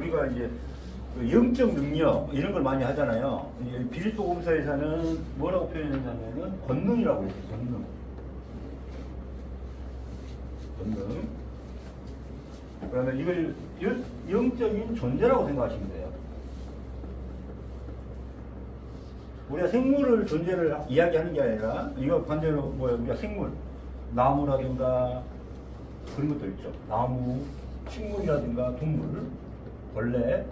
우리가 이제 그 영적 능력 이런 걸 많이 하잖아요. 비리또 검사에서는 뭐라고 표현했냐면은 권능이라고 했어요. 권능. 권능. 그러면 이걸 영적인 존재라고 생각하시면 돼요. 우리가 생물을 존재를 이야기하는 게 아니라 이거 반대로 뭐야 우리가 생물 나무라든가 그런 것도 있죠. 나무, 식물이라든가 동물, 벌레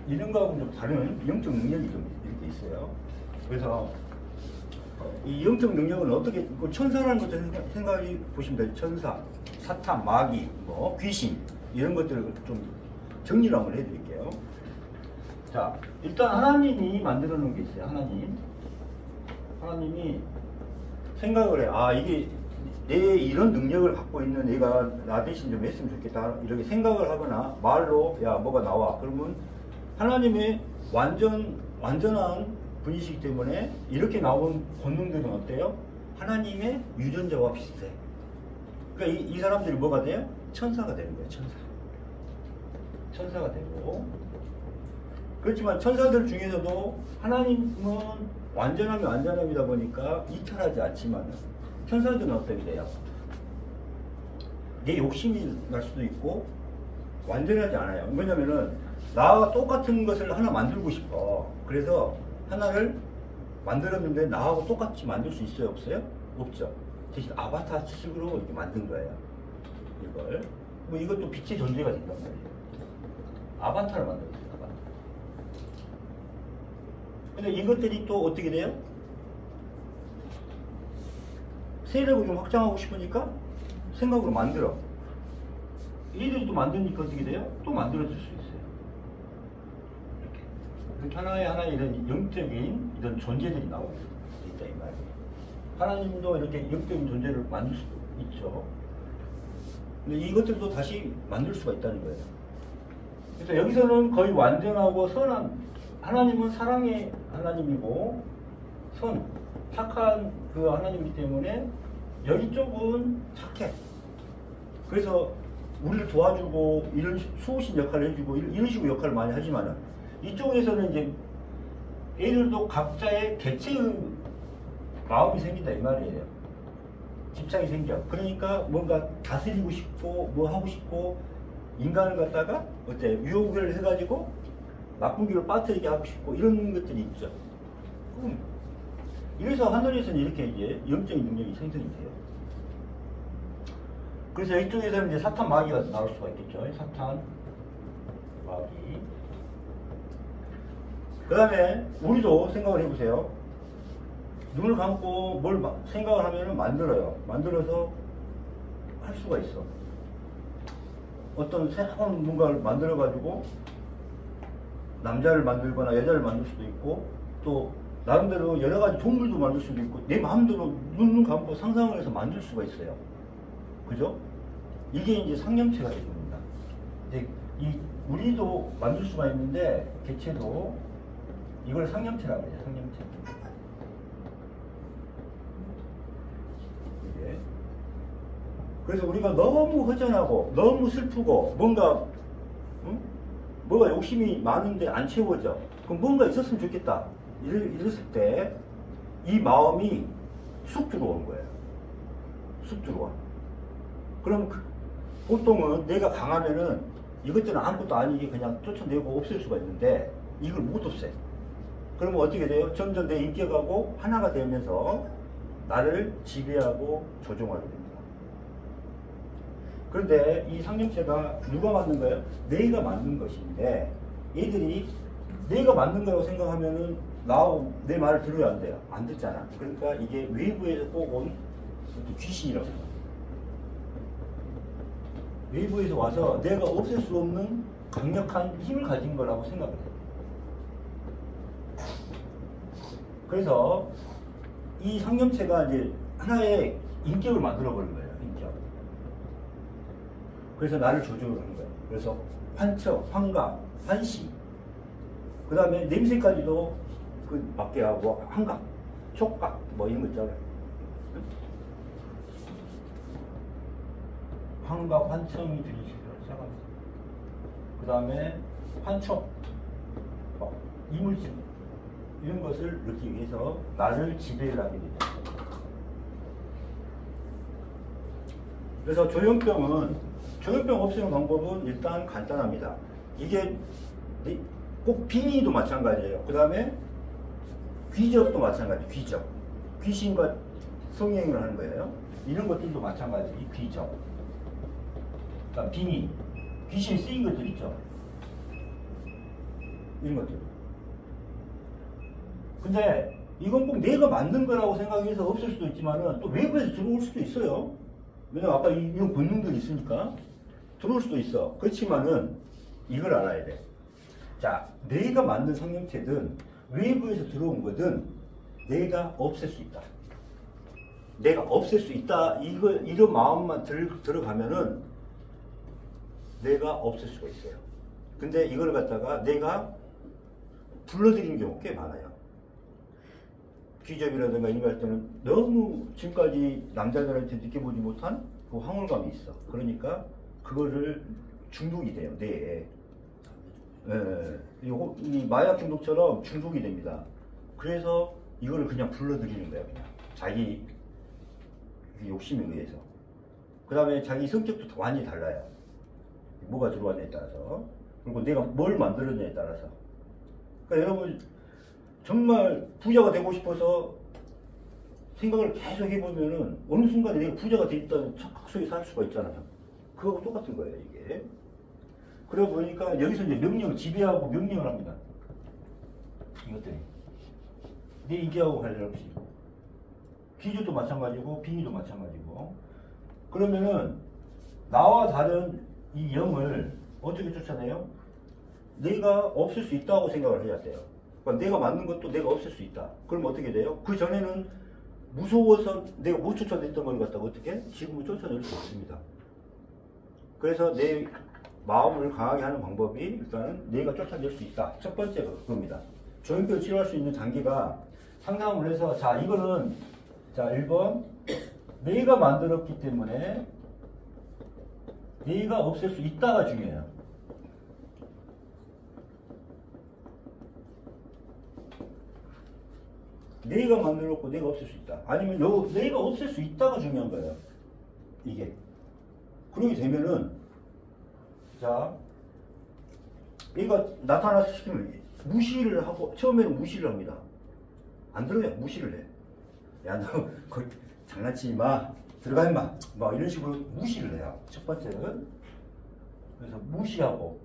이런 거하고는 좀 다른 영적 능력이 좀 이렇게 있어요. 그래서 이 영적 능력은 어떻게 천사라는 것도 생각해 보시면 돼요. 천사, 사탄, 마귀, 뭐 귀신 이런 것들을 좀 정리를 한번 해드릴게요. 자, 일단 하나님이 만들어 놓은 게 있어요. 하나님이 생각을 해. 아, 이게 내 이런 능력을 갖고 있는 얘가 나 대신 좀 했으면 좋겠다. 이렇게 생각을 하거나 말로 야 뭐가 나와. 그러면 하나님의 완전한 분이시기 때문에 이렇게 나온 권능들은 어때요? 하나님의 유전자와 비슷해. 그러니까 이 사람들이 뭐가 돼요? 천사가 되는 거예요. 천사가 되고. 그렇지만 천사들 중에서도 하나님은 완전하면 완전함이다 보니까 이탈하지 않지만 천사들은 어떻게 돼요? 내 욕심이 날 수도 있고 완전하지 않아요. 왜냐면은 나와 똑같은 것을 하나 만들고 싶어. 그래서 하나를 만들었는데 나하고 똑같이 만들 수 있어요? 없어요? 없죠. 대신 아바타식으로 이렇게 만든 거예요. 이걸. 뭐 이것도 빛의 존재가 된단 말이에요. 아바타를 만들었어요. 아바타. 근데 이것들이 또 어떻게 돼요? 세력을 좀 확장하고 싶으니까 생각으로 만들어. 이들이 또 만드니까 어떻게 돼요? 또 만들어질 수 있어요. 이렇게. 하나의 이런 영적인 이런 존재들이 나오고 있다 이 말이에요. 하나님도 이렇게 영적인 존재를 만들 수도 있죠. 근데 이것들도 다시 만들 수가 있다는 거예요. 그래서 여기서는 거의 완전하고 선한 하나님은 사랑의 하나님이고 착한 그 하나님이기 때문에 여기 쪽은 착해. 그래서 우리를 도와주고 이런 수호신 역할을 해주고 이런 식으로 역할을 많이 하지만은 이쪽에서는 이제 애들도 각자의 개체의 마음이 생긴다 이 말이에요. 집착이 생겨. 그러니까 뭔가 다스리고 싶고 뭐 하고 싶고 인간을 갖다가 어때 유혹을 해가지고 나쁜 길로 빠뜨리게 하고 싶고 이런 것들이 있죠. 이래서 하늘에서는 이렇게 이제 영적인 능력이 생성이 돼요. 그래서 이쪽에서는 이제 사탄 마귀가 나올 수가 있겠죠. 사탄 마귀. 그 다음에 우리도 생각을 해보세요. 눈을 감고 뭘 생각을 하면 만들어요. 만들어서 할 수가 있어. 어떤 새로운 뭔가를 만들어 가지고 남자를 만들거나 여자를 만들 수도 있고 또 나름대로 여러 가지 동물도 만들 수도 있고 내 마음대로 눈을 감고 상상을 해서 만들 수가 있어요. 그죠? 이게 이제 상념체가 됩니다. 이제 우리도 만들 수가 있는데 개체도 이걸 상념체라고 해요. 상념체. 이게. 그래서 우리가 너무 허전하고 너무 슬프고 뭔가 뭐가 욕심이 많은데 안 채워져. 그럼 뭔가 있었으면 좋겠다. 이랬을 때 이 마음이 쑥 들어오는 거예요. 쑥 들어와. 그럼 보통은 내가 강하면은 이것들은 아무것도 아니게 그냥 쫓아내고 없앨 수가 있는데 이걸 못 없애. 그러면 어떻게 돼요? 점점 내 인격하고 하나가 되면서 나를 지배하고 조종하게 됩니다. 그런데 이 상념체가 누가 만든 거예요? 내가 만든 것인데 얘들이 내가 만든 거라고 생각하면은 내 말을 들어야 안 돼요. 안 듣잖아. 그러니까 이게 외부에서 꼭 온 귀신이라고 생각해요. 외부에서 와서 내가 없앨 수 없는 강력한 힘을 가진 거라고 생각을 해요. 그래서 이 상념체가 이제 하나의 인격을 만들어 버린 거예요. 인격. 그래서 나를 조종을 하는 거예요. 그래서 환청, 환각, 환시, 그 다음에 냄새까지도 맡게 하고 환각, 촉각 뭐 이런 거 있잖아요. 환각, 환청이 들리시기 시작합니다. 그 다음에 환청, 이물질 이런 것을 넣기 위해서 나를 지배를 하게 되죠. 그래서 조현병 없애는 방법은 일단 간단합니다. 이게 꼭 빙의도 마찬가지예요. 그 다음에 귀접도 마찬가지. 귀신과 성행을 하는 거예요. 이런 것들도 마찬가지. 이 귀접. 그다음 빙의. 귀신이 쓰인 것들 있죠. 이런 것들. 근데 이건 꼭 내가 만든 거라고 생각해서 없을 수도 있지만은 또 외부에서 들어올 수도 있어요. 왜냐면 아까 이런 본능들이 있으니까 들어올 수도 있어. 그렇지만은 이걸 알아야 돼. 자, 내가 만든 성령체든 외부에서 들어온 거든 내가 없앨 수 있다. 내가 없앨 수 있다. 이런 마음만 들어가면은 내가 없앨 수가 있어요. 근데 이걸 갖다가 내가 불러들이는 경우가 꽤 많아요. 귀접이라든가 이런 거 할 때는 너무 지금까지 남자들한테 느껴보지 못한 그 황홀감이 있어. 그러니까 그거를 중독이 돼요, 뇌에. 이 마약 중독처럼 중독이 됩니다. 그래서 이거를 그냥 불러들이는 거예요, 그냥. 자기 욕심에 의해서. 그 다음에 자기 성격도 완전히 달라요. 뭐가 들어왔냐에 따라서. 그리고 내가 뭘 만들었냐에 따라서. 그러니까 여러분, 정말 부자가 되고 싶어서 생각을 계속 해보면은 어느 순간에 내가 부자가 되겠다는 착각 속에 살 수가 있잖아요. 그거하고 똑같은 거예요, 이게. 그러다 보니까 여기서 이제 명령을 지배하고 명령을 합니다. 이것들이. 내 이기하고 관련 없이. 귀주도 마찬가지고, 빙의도 마찬가지고. 그러면은, 나와 다른 이 영을 어떻게 쫓아내요? 내가 없앨 수 있다고 생각을 해야 돼요. 그러니까 내가 만든 것도 내가 없앨 수 있다. 그럼 어떻게 돼요? 그 전에는 무서워서 내가 못 쫓아냈던 걸 갖다가 어떻게? 지금은 쫓아낼 수 없습니다. 그래서 내 마음을 강하게 하는 방법이 일단은 내가 쫓아낼 수 있다. 첫 번째가 그겁니다. 조현병을 치료할 수 있는 단계가 상담을 해서 자 이거는 자 1번 내가 만들었기 때문에 내가 없앨 수 있다가 중요해요. 내가 만들었고 내가 없앨 수 있다. 아니면 내가 없앨 수 있다가 중요한 거예요. 이게. 그렇게 되면은 자 얘가 나타나서 시키면 무시를 하고 처음에는 무시를 합니다. 안 들어요. 무시를 해. 야 너 거기 장난치지 마. 들어가 임마. 막 이런 식으로 무시를 해요. 첫 번째는. 그래서 무시하고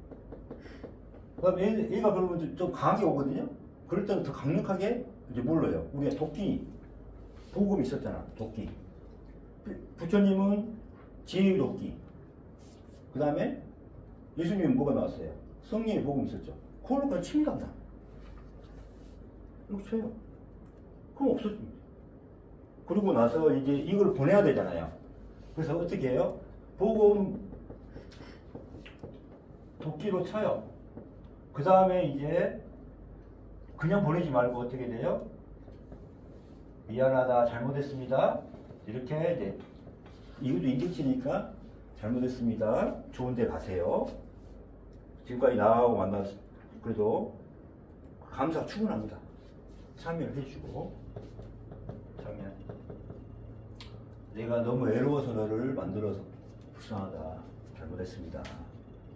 그 다음에 얘가 그러면 좀 강하게 오거든요. 그럴 때는 더 강력하게 이제 몰라요. 우리가 도끼 복음이 있었잖아. 도끼. 부처님은 지혜의 도끼. 그 다음에 예수님은 뭐가 나왔어요? 성령의 복음이 있었죠. 그걸로 그냥 칩니다. 그냥. 이렇게 쳐요. 그럼 없어집니다. 그러고 나서 이제 이걸 보내야 되잖아요. 그래서 어떻게 해요? 복음 도끼로 쳐요. 그 다음에 이제 그냥 보내지 말고 어떻게 돼요? 미안하다, 잘못했습니다. 이렇게 이제 이것도 인증치니까 잘못했습니다. 좋은 데 가세요. 지금까지 나하고 만나서 그래도 감사 충분합니다. 참여를 해주고 참여. 내가 너무 외로워서 너를 만들어서 불쌍하다. 잘못했습니다.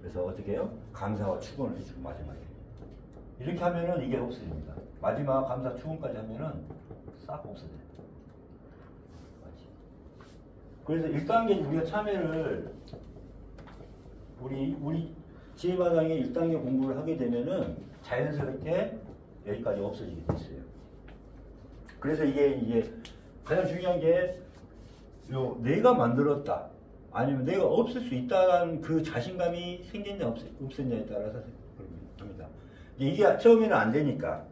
그래서 어떻게 해요? 감사와 축원을 해주고 마지막에. 이렇게 하면은 이게 없어집니다. 마지막 감사 축원까지 하면은 싹 없어져요. 그래서 1단계 우리가 참여를 우리 지혜마당의 1단계 공부를 하게 되면은 자연스럽게 여기까지 없어지게 됐어요. 그래서 이게 이제 가장 중요한 게 내가 만들었다 아니면 내가 없앨 수 있다는 그 자신감이 생겼냐 없었냐에 따라서 합니다. 이게 처음에는 안 되니까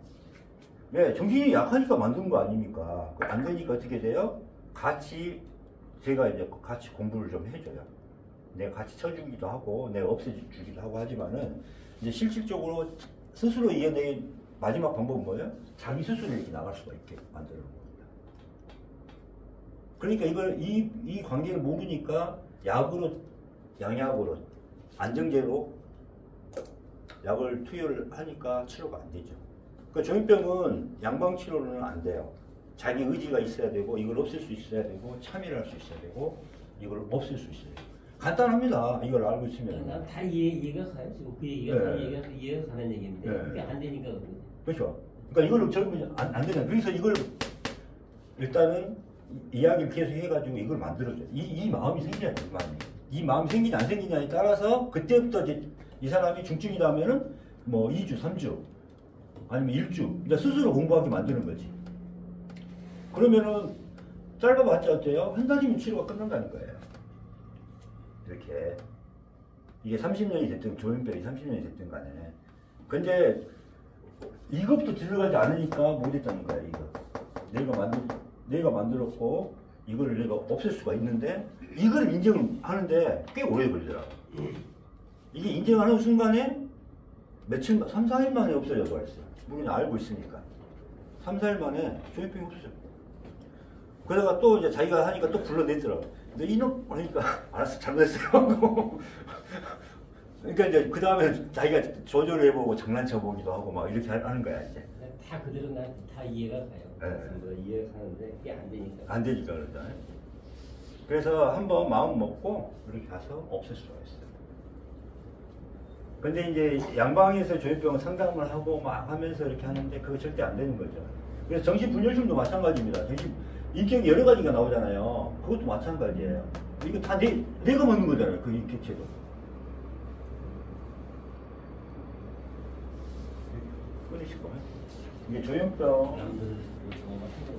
왜 정신이 약하니까 만든 거 아닙니까? 안 되니까 어떻게 돼요? 제가 이제 같이 공부를 좀 해줘요. 내가 같이 쳐주기도 하고 내가 없애주기도 하고 하지만은 이제 실질적으로 스스로 이겨내는 마지막 방법은 뭐예요? 자기 스스로 이렇게 나갈 수가 있게 만드는 겁니다. 그러니까 이 관계를 모르니까 약으로 양약으로 안정제로 약을 투여를 하니까 치료가 안 되죠. 그러니까 조현병은 양방 치료로는 안 돼요. 자기 의지가 있어야 되고 이걸 없앨 수 있어야 되고 참여를 할 수 있어야 되고 이걸 없앨 수 있어야 돼요. 간단합니다. 이걸 알고 있으면. 난 다 이해가 가요. 지금 그 얘기가 다 이해가 가는 얘기인데 그게 안 되니까 그러거든요. 그렇죠. 그러니까 이걸 젊으면 안 되잖아요. 그래서 이걸 일단은 이야기를 계속 해가지고 이걸 만들어줘요. 이 마음이 생겨야 돼요. 이 마음이 생기냐 안 생기냐에 따라서 그때부터 이제 이 사람이 중증이다 하면은 뭐 2주, 3주 아니면 1주 이제 스스로 공부하게 만드는 거지. 그러면은 짧아봤자 어때요? 한 달이면 치료가 끝난다는 거예요. 이렇게 이게 30년이 됐든 조현병이 30년이 됐든 간에 근데 이것부터 들어가지 않으니까 못했다는 거야. 이거 내가 만들었고 이거를 내가 없앨 수가 있는데 이걸 인정을 하는데 꽤 오래 걸리더라고. 이게 인정하는 순간에 며칠 3, 4일 만에 없어져 버렸어요. 우리는 알고 있으니까 3, 4일 만에 조현병이 없어져. 그러다가 또 이제 자기가 하니까 또 불러내더라고. 근데 이놈 그러니까 알았어 잘못했어요. 그러니까 이제 그 다음에 자기가 조절을 해보고 장난쳐보기도 하고 막 이렇게 하는 거야 이제. 다 그대로 난 다 이해가 가요. 네. 이해가 가는데 그게 안 되니까. 안 되니까 그러잖아요. 그래서 한번 마음 먹고 이렇게 가서 없앨 수가 있어요. 근데 이제 양방에서 조현병 상담을 하고 막 하면서 이렇게 하는데 그거 절대 안 되는 거죠. 그래서 정신분열증도 마찬가지입니다. 인격이 여러 가지가 나오잖아요. 그것도 마찬가지예요. 이거 다 내가 먹는 거잖아요. 그 인격체도. 끊으실 거예요? 이게 조현병. 남들 저거 같은 거.